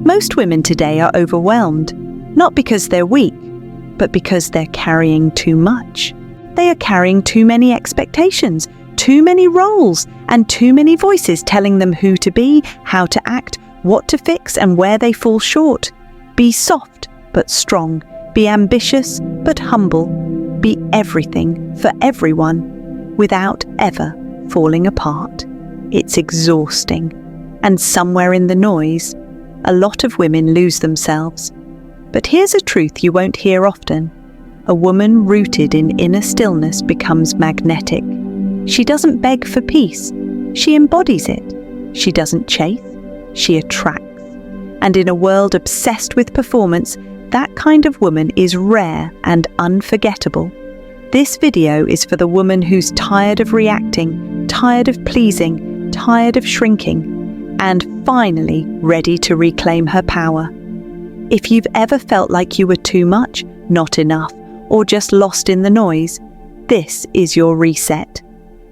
Most women today are overwhelmed, not because they're weak, but because they're carrying too much. They are carrying too many expectations, too many roles, and too many voices telling them who to be, how to act, what to fix, and where they fall short. Be soft but strong. Be ambitious but humble. Be everything for everyone without ever falling apart. It's exhausting. And somewhere in the noise, a lot of women lose themselves. But here's a truth you won't hear often. A woman rooted in inner stillness becomes magnetic. She doesn't beg for peace. She embodies it. She doesn't chase. She attracts. And in a world obsessed with performance, that kind of woman is rare and unforgettable. This video is for the woman who's tired of reacting, tired of pleasing, tired of shrinking, and finally ready to reclaim her power. If you've ever felt like you were too much, not enough, or just lost in the noise, this is your reset.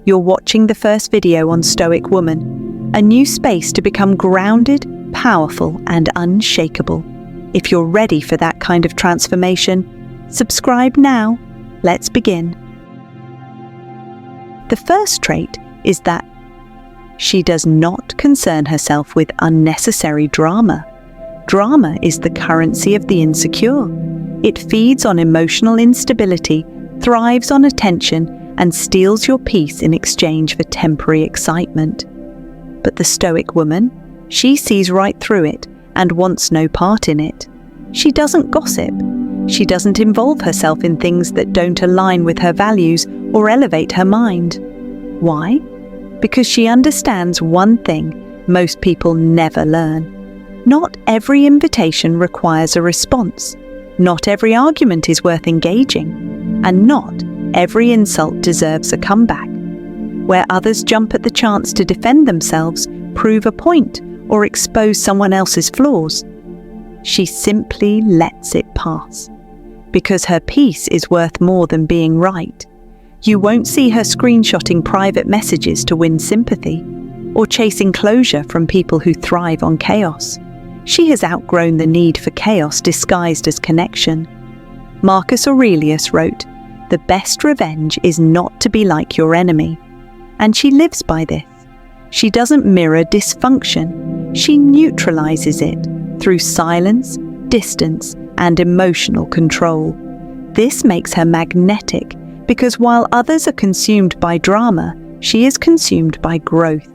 You're watching the first video on Stoic Woman, a new space to become grounded, powerful, and unshakable. If you're ready for that kind of transformation, subscribe now. Let's begin. The first trait is that she does not concern herself with unnecessary drama. Drama is the currency of the insecure. It feeds on emotional instability, thrives on attention, and steals your peace in exchange for temporary excitement. But the Stoic woman, she sees right through it and wants no part in it. She doesn't gossip. She doesn't involve herself in things that don't align with her values or elevate her mind. Why? Because she understands one thing most people never learn. Not every invitation requires a response. Not every argument is worth engaging. And not every insult deserves a comeback. Where others jump at the chance to defend themselves, prove a point, or expose someone else's flaws, she simply lets it pass. Because her peace is worth more than being right. You won't see her screenshotting private messages to win sympathy, or chasing closure from people who thrive on chaos. She has outgrown the need for chaos disguised as connection. Marcus Aurelius wrote, "The best revenge is not to be like your enemy." And she lives by this. She doesn't mirror dysfunction. She neutralizes it through silence, distance, and emotional control. This makes her magnetic because while others are consumed by drama, she is consumed by growth.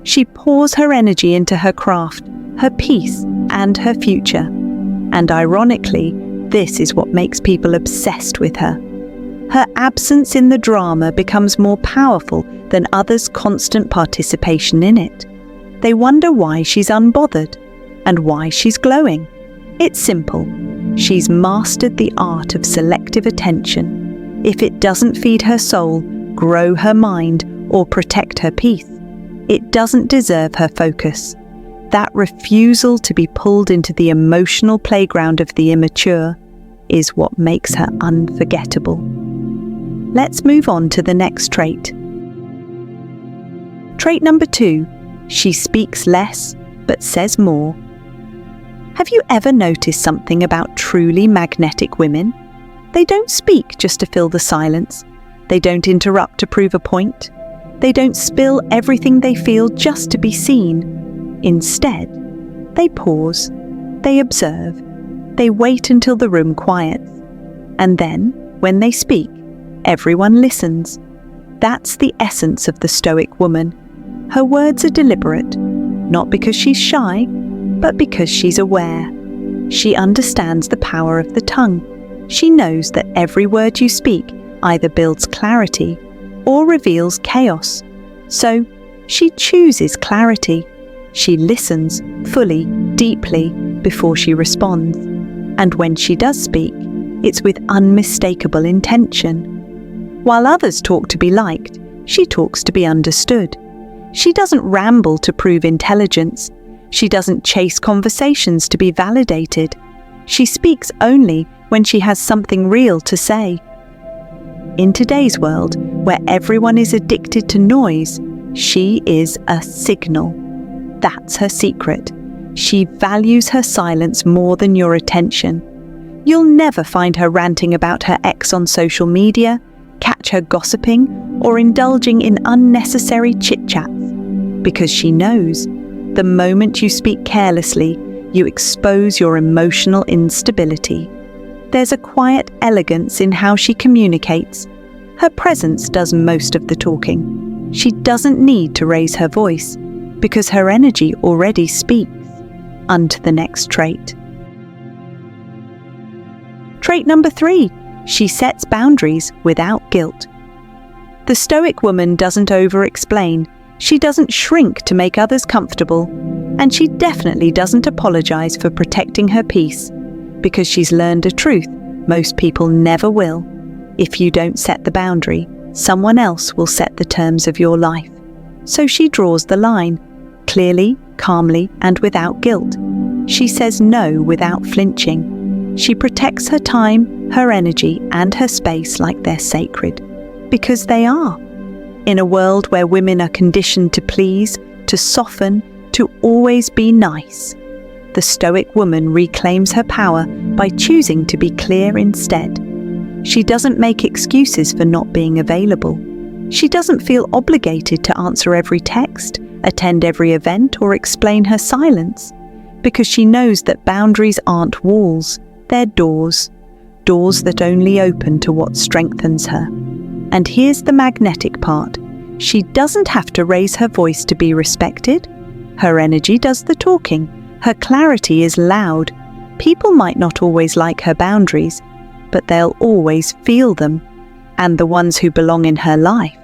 She pours her energy into her craft, her peace, and her future. And ironically, this is what makes people obsessed with her. Her absence in the drama becomes more powerful than others' constant participation in it. They wonder why she's unbothered and why she's glowing. It's simple. She's mastered the art of selective attention. If it doesn't feed her soul, grow her mind, or protect her peace, it doesn't deserve her focus. That refusal to be pulled into the emotional playground of the immature is what makes her unforgettable. Let's move on to the next trait. Trait number 2, she speaks less but says more. Have you ever noticed something about truly magnetic women? They don't speak just to fill the silence. They don't interrupt to prove a point. They don't spill everything they feel just to be seen. Instead, they pause, they observe, they wait until the room quiets. And then, when they speak, everyone listens. That's the essence of the Stoic woman. Her words are deliberate, not because she's shy, but because she's aware. She understands the power of the tongue. She knows that every word you speak either builds clarity or reveals chaos. So, she chooses clarity. She listens fully, deeply, before she responds. And when she does speak, it's with unmistakable intention. While others talk to be liked, she talks to be understood. She doesn't ramble to prove intelligence. She doesn't chase conversations to be validated. She speaks only when she has something real to say. In today's world, where everyone is addicted to noise, she is a signal. That's her secret. She values her silence more than your attention. You'll never find her ranting about her ex on social media, catch her gossiping, or indulging in unnecessary chit-chats, because she knows the moment you speak carelessly, you expose your emotional instability. There's a quiet elegance in how she communicates. Her presence does most of the talking. She doesn't need to raise her voice, because her energy already speaks. Onto the next trait. Trait number 3. She sets boundaries without guilt. The Stoic woman doesn't over-explain. She doesn't shrink to make others comfortable. And she definitely doesn't apologize for protecting her peace, because she's learned a truth most people never will. If you don't set the boundary, someone else will set the terms of your life. So she draws the line, clearly, calmly, and without guilt. She says no without flinching. She protects her time, her energy, and her space like they're sacred. Because they are. In a world where women are conditioned to please, to soften, to always be nice, the Stoic woman reclaims her power by choosing to be clear instead. She doesn't make excuses for not being available. She doesn't feel obligated to answer every text, attend every event, or explain her silence, because she knows that boundaries aren't walls, they're doors. Doors that only open to what strengthens her. And here's the magnetic part. She doesn't have to raise her voice to be respected. Her energy does the talking. Her clarity is loud. People might not always like her boundaries, but they'll always feel them. And the ones who belong in her life,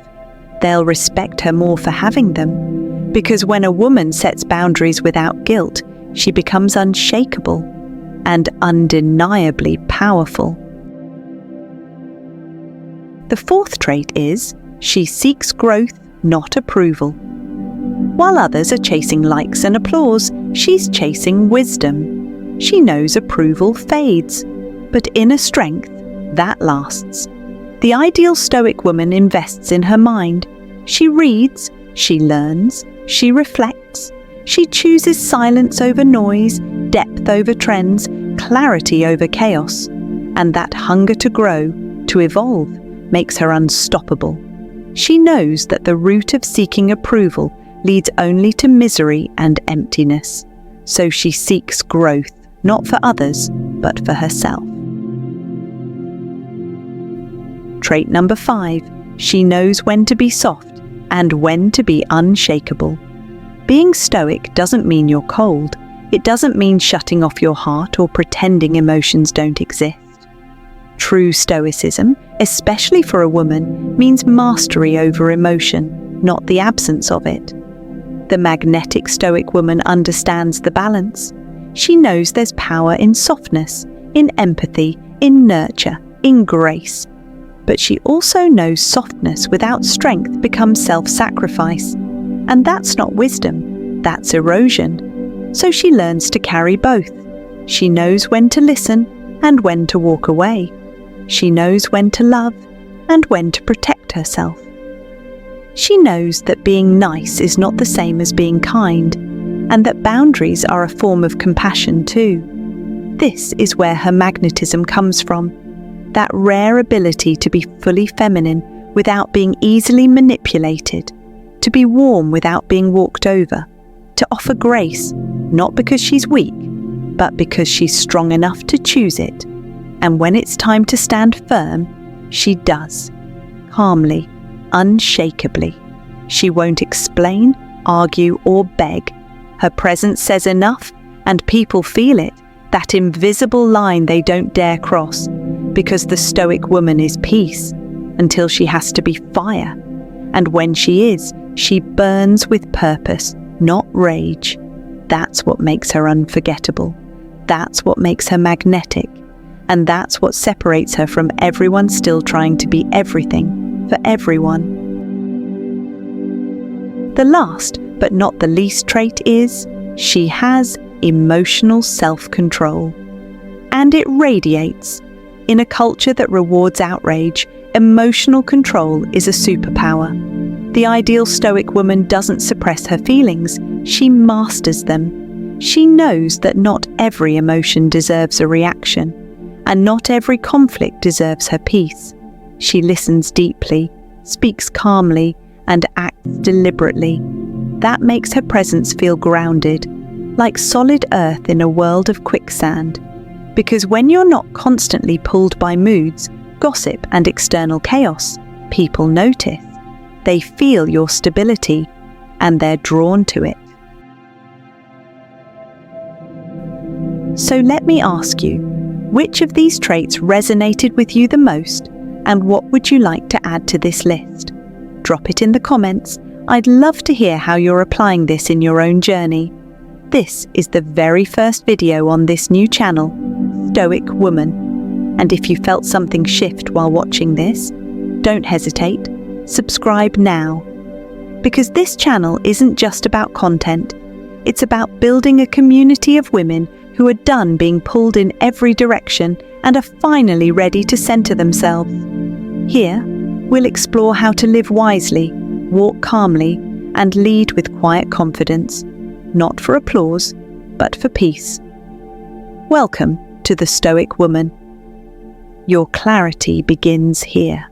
they'll respect her more for having them. Because when a woman sets boundaries without guilt, she becomes unshakable and undeniably powerful. The 4th trait is, she seeks growth, not approval. While others are chasing likes and applause, she's chasing wisdom. She knows approval fades, but inner strength, that lasts. The ideal Stoic woman invests in her mind. She reads, she learns, she reflects. She chooses silence over noise, depth over trends, clarity over chaos. And that hunger to grow, to evolve, makes her unstoppable. She knows that the route of seeking approval leads only to misery and emptiness. So she seeks growth, not for others, but for herself. Trait number 5. She knows when to be soft and when to be unshakable. Being Stoic doesn't mean you're cold. It doesn't mean shutting off your heart or pretending emotions don't exist. True Stoicism, especially for a woman, means mastery over emotion, not the absence of it. The magnetic Stoic woman understands the balance. She knows there's power in softness, in empathy, in nurture, in grace. But she also knows softness without strength becomes self-sacrifice. And that's not wisdom, that's erosion. So she learns to carry both. She knows when to listen and when to walk away. She knows when to love and when to protect herself. She knows that being nice is not the same as being kind, and that boundaries are a form of compassion too. This is where her magnetism comes from, that rare ability to be fully feminine without being easily manipulated, to be warm without being walked over, to offer grace, not because she's weak, but because she's strong enough to choose it. And when it's time to stand firm, she does, calmly, unshakably. She won't explain, argue, or beg. Her presence says enough, and people feel it, that invisible line they don't dare cross, because the Stoic woman is peace, until she has to be fire. And when she is, she burns with purpose, not rage. That's what makes her unforgettable. That's what makes her magnetic. And that's what separates her from everyone still trying to be everything for everyone. The last, but not the least trait is, she has emotional self-control. And it radiates. In a culture that rewards outrage, emotional control is a superpower. The ideal Stoic woman doesn't suppress her feelings, she masters them. She knows that not every emotion deserves a reaction, and not every conflict deserves her peace. She listens deeply, speaks calmly, and acts deliberately. That makes her presence feel grounded, like solid earth in a world of quicksand. Because when you're not constantly pulled by moods, gossip, and external chaos, people notice. They feel your stability, and they're drawn to it. So let me ask you, which of these traits resonated with you the most, and what would you like to add to this list? Drop it in the comments. I'd love to hear how you're applying this in your own journey. This is the very first video on this new channel, Stoic Woman. And if you felt something shift while watching this, don't hesitate, subscribe now. Because this channel isn't just about content, it's about building a community of women who are done being pulled in every direction and are finally ready to center themselves. Here, we'll explore how to live wisely, walk calmly, and lead with quiet confidence, not for applause, but for peace. Welcome to the Stoic Woman. Your clarity begins here.